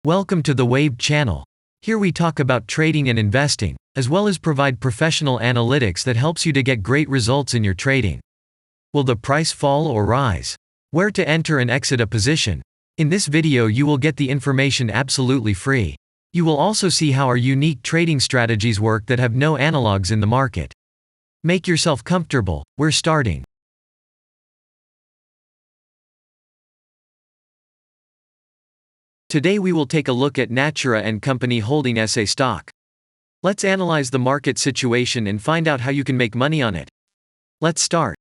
Welcome to the Waved channel. Here we talk about trading and investing, as well as provide professional analytics that helps you to get great results in your trading. Will the price fall or rise? Where to enter and exit a position? In this video you will get the information absolutely free. You will also see how our unique trading strategies work that have no analogs in the market. Make yourself comfortable, we're starting. Today we will take a look at Natura Co Holding S.A stock. Let's analyze the market situation and find out how you can make money on it. Let's start.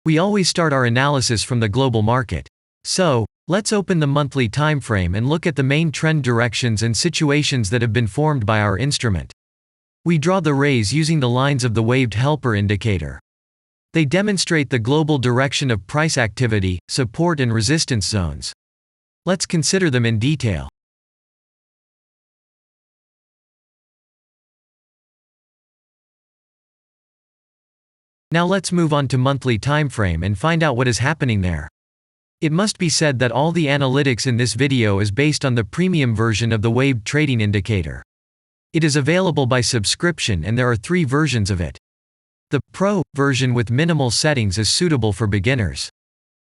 We always start our analysis from the global market. So, let's open the monthly time frame and look at the main trend directions and situations that have been formed by our instrument. We draw the rays using the lines of the waved helper indicator. They demonstrate the global direction of price activity, support and resistance zones. Let's consider them in detail. Now let's move on to monthly time frame and find out what is happening there. It must be said that all the analytics in this video is based on the premium version of the waved trading indicator. It is available by subscription and there are 3 versions of it. The Pro version with minimal settings is suitable for beginners.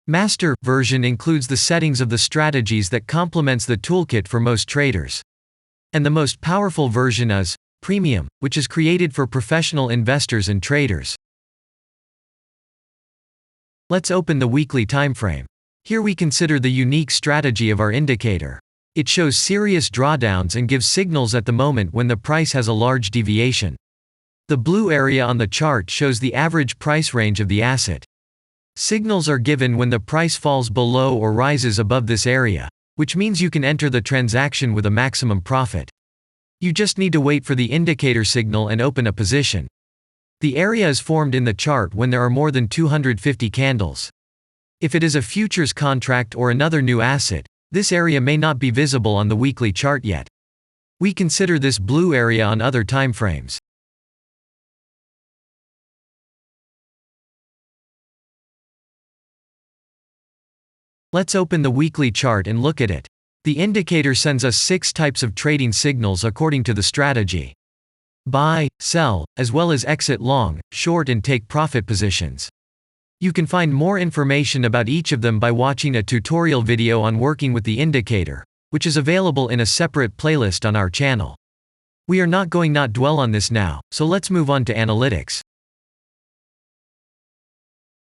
Master version includes the settings of the strategies that complements the toolkit for most traders. And the most powerful version is Premium, which is created for professional investors and traders. Let's open the weekly time frame. Here we consider the unique strategy of our indicator. It shows serious drawdowns and gives signals at the moment when the price has a large deviation. The blue area on the chart shows the average price range of the asset. Signals are given when the price falls below or rises above this area, which means you can enter the transaction with a maximum profit. You just need to wait for the indicator signal and open a position. The area is formed in the chart when there are more than 250 candles. If it is a futures contract or another new asset, this area may not be visible on the weekly chart yet. We consider this blue area on other time frames. Let's open the weekly chart and look at it. The indicator sends us 6 types of trading signals according to the strategy. Buy, sell, as well as exit long, short and take profit positions. You can find more information about each of them by watching a tutorial video on working with the indicator, which is available in a separate playlist on our channel. We are not going to dwell on this now, so let's move on to analytics.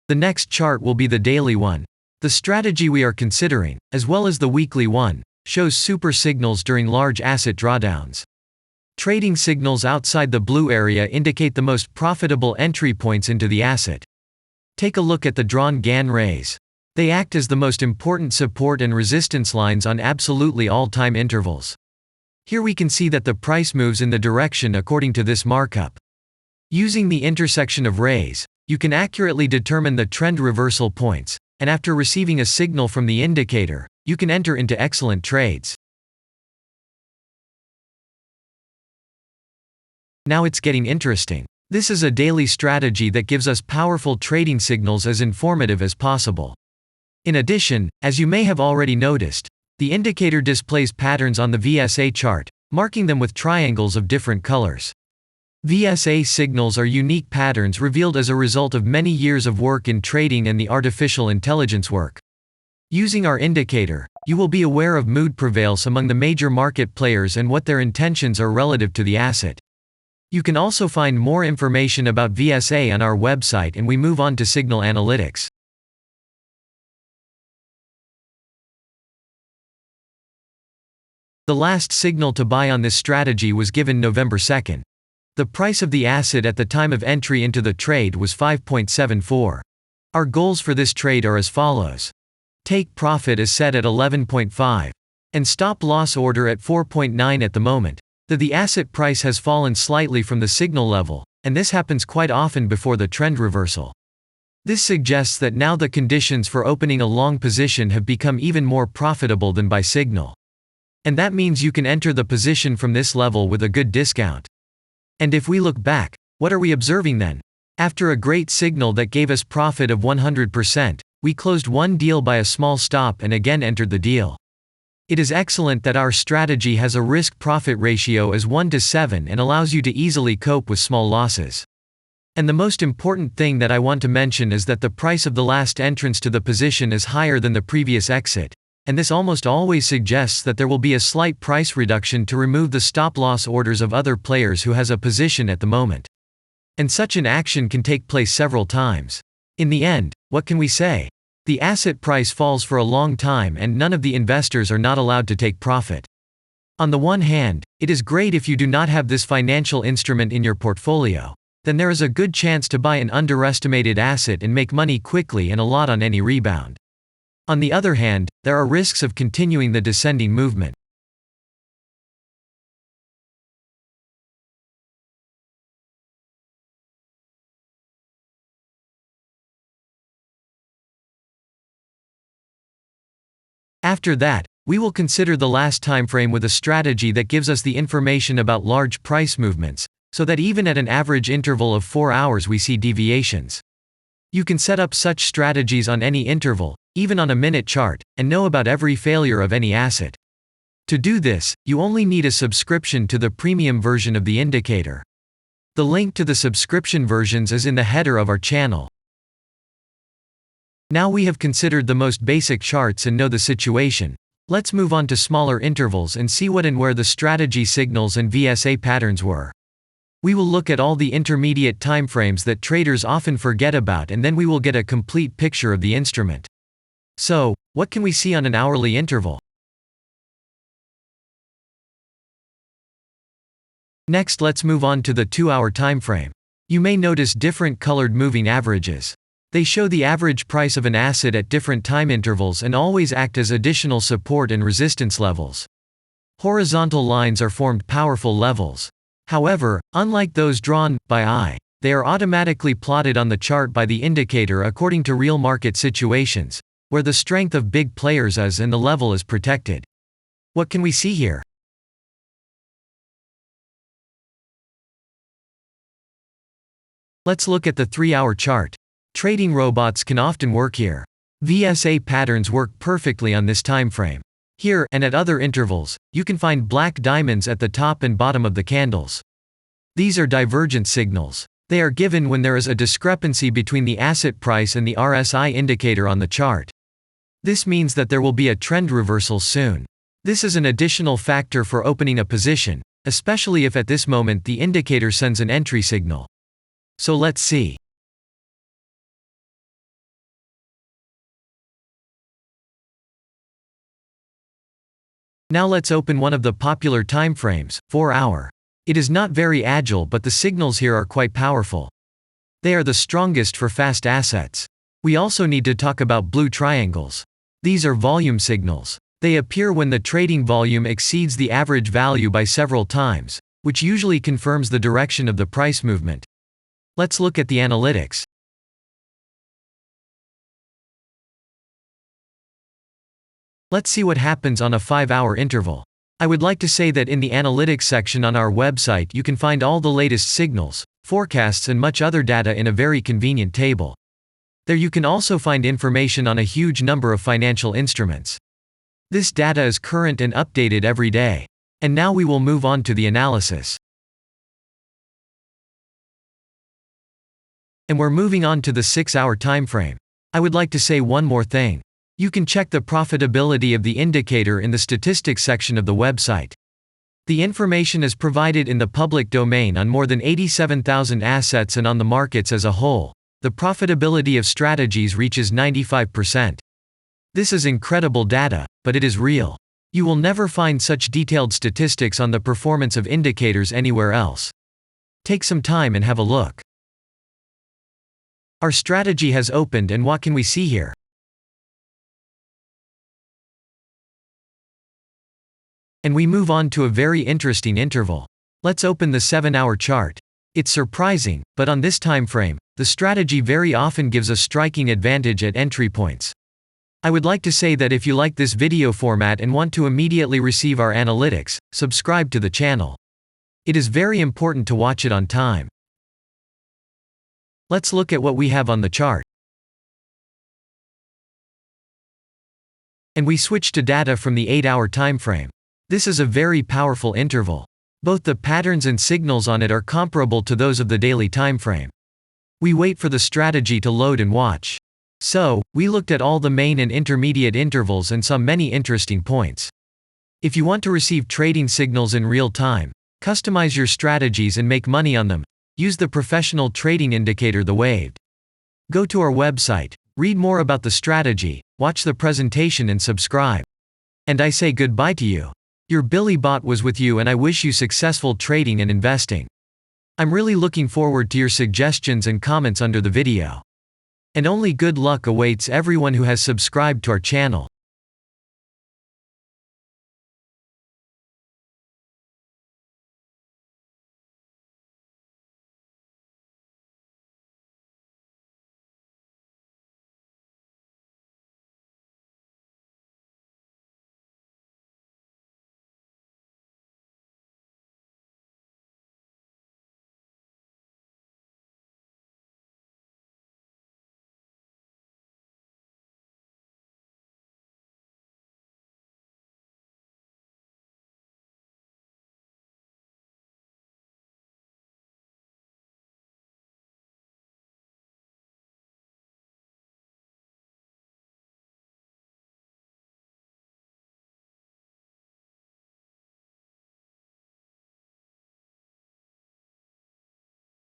The next chart will be the daily one. The strategy we are considering, as well as the weekly one, shows super signals during large asset drawdowns. Trading signals outside the blue area indicate the most profitable entry points into the asset. Take a look at the drawn GAN rays. They act as the most important support and resistance lines on absolutely all time intervals. Here we can see that the price moves in the direction according to this markup. Using the intersection of rays, you can accurately determine the trend reversal points, and after receiving a signal from the indicator, you can enter into excellent trades. Now it's getting interesting. This is a daily strategy that gives us powerful trading signals as informative as possible. In addition, as you may have already noticed, the indicator displays patterns on the VSA chart, marking them with triangles of different colors. VSA signals are unique patterns revealed as a result of many years of work in trading and the artificial intelligence work. Using our indicator, you will be aware of mood prevails among the major market players and what their intentions are relative to the asset. You can also find more information about VSA on our website, and we move on to signal analytics. The last signal to buy on this strategy was given November 2nd. The price of the asset at the time of entry into the trade was 5.74. Our goals for this trade are as follows. Take profit is set at 11.5. And stop loss order at 4.9 at the moment. The asset price has fallen slightly from the signal level, and this happens quite often before the trend reversal. This suggests that now the conditions for opening a long position have become even more profitable than by signal. And that means you can enter the position from this level with a good discount. And if we look back, what are we observing then? After a great signal that gave us profit of 100%, we closed one deal by a small stop and again entered the deal. It is excellent that our strategy has a risk-profit ratio as 1 to 7 and allows you to easily cope with small losses. And the most important thing that I want to mention is that the price of the last entrance to the position is higher than the previous exit, and this almost always suggests that there will be a slight price reduction to remove the stop-loss orders of other players who has a position at the moment. And such an action can take place several times. In the end, what can we say? The asset price falls for a long time and none of the investors are not allowed to take profit. On the one hand, it is great if you do not have this financial instrument in your portfolio. Then there is a good chance to buy an underestimated asset and make money quickly and a lot on any rebound. On the other hand, there are risks of continuing the descending movement. After that, we will consider the last time frame with a strategy that gives us the information about large price movements, so that even at an average interval of 4 hours we see deviations. You can set up such strategies on any interval, even on a minute chart, and know about every failure of any asset. To do this, you only need a subscription to the premium version of the indicator. The link to the subscription versions is in the header of our channel. Now we have considered the most basic charts and know the situation. Let's move on to smaller intervals and see what and where the strategy signals and VSA patterns were. We will look at all the intermediate timeframes that traders often forget about, and then we will get a complete picture of the instrument. So, what can we see on an hourly interval? Next, let's move on to the 2-hour timeframe. You may notice different colored moving averages. They show the average price of an asset at different time intervals and always act as additional support and resistance levels. Horizontal lines are formed powerful levels. However, unlike those drawn by eye, they are automatically plotted on the chart by the indicator according to real market situations, where the strength of big players is and the level is protected. What can we see here? Let's look at the 3-hour chart. Trading robots can often work here. VSA patterns work perfectly on this time frame. Here, and at other intervals, you can find black diamonds at the top and bottom of the candles. These are divergent signals. They are given when there is a discrepancy between the asset price and the RSI indicator on the chart. This means that there will be a trend reversal soon. This is an additional factor for opening a position, especially if at this moment the indicator sends an entry signal. So let's see. Now let's open one of the popular timeframes, 4-hour. It is not very agile, but the signals here are quite powerful. They are the strongest for fast assets. We also need to talk about blue triangles. These are volume signals. They appear when the trading volume exceeds the average value by several times, which usually confirms the direction of the price movement. Let's look at the analytics. Let's see what happens on a 5-hour interval. I would like to say that in the analytics section on our website you can find all the latest signals, forecasts and much other data in a very convenient table. There you can also find information on a huge number of financial instruments. This data is current and updated every day. And now we will move on to the analysis. And we're moving on to the 6-hour timeframe. I would like to say one more thing. You can check the profitability of the indicator in the statistics section of the website. The information is provided in the public domain on more than 87,000 assets, and on the markets as a whole, the profitability of strategies reaches 95%. This is incredible data, but it is real. You will never find such detailed statistics on the performance of indicators anywhere else. Take some time and have a look. Our strategy has opened, and what can we see here? And we move on to a very interesting interval. Let's open the 7-hour chart. It's surprising, but on this time frame, the strategy very often gives a striking advantage at entry points. I would like to say that if you like this video format and want to immediately receive our analytics, subscribe to the channel. It is very important to watch it on time. Let's look at what we have on the chart. And we switched to data from the 8-hour time frame. This is a very powerful interval. Both the patterns and signals on it are comparable to those of the daily time frame. We wait for the strategy to load and watch. So, we looked at all the main and intermediate intervals and saw many interesting points. If you want to receive trading signals in real time, customize your strategies and make money on them, use the professional trading indicator, the Waved. Go to our website, read more about the strategy, watch the presentation and subscribe. And I say goodbye to you. Your Billy Bot was with you, and I wish you successful trading and investing. I'm really looking forward to your suggestions and comments under the video. And only good luck awaits everyone who has subscribed to our channel.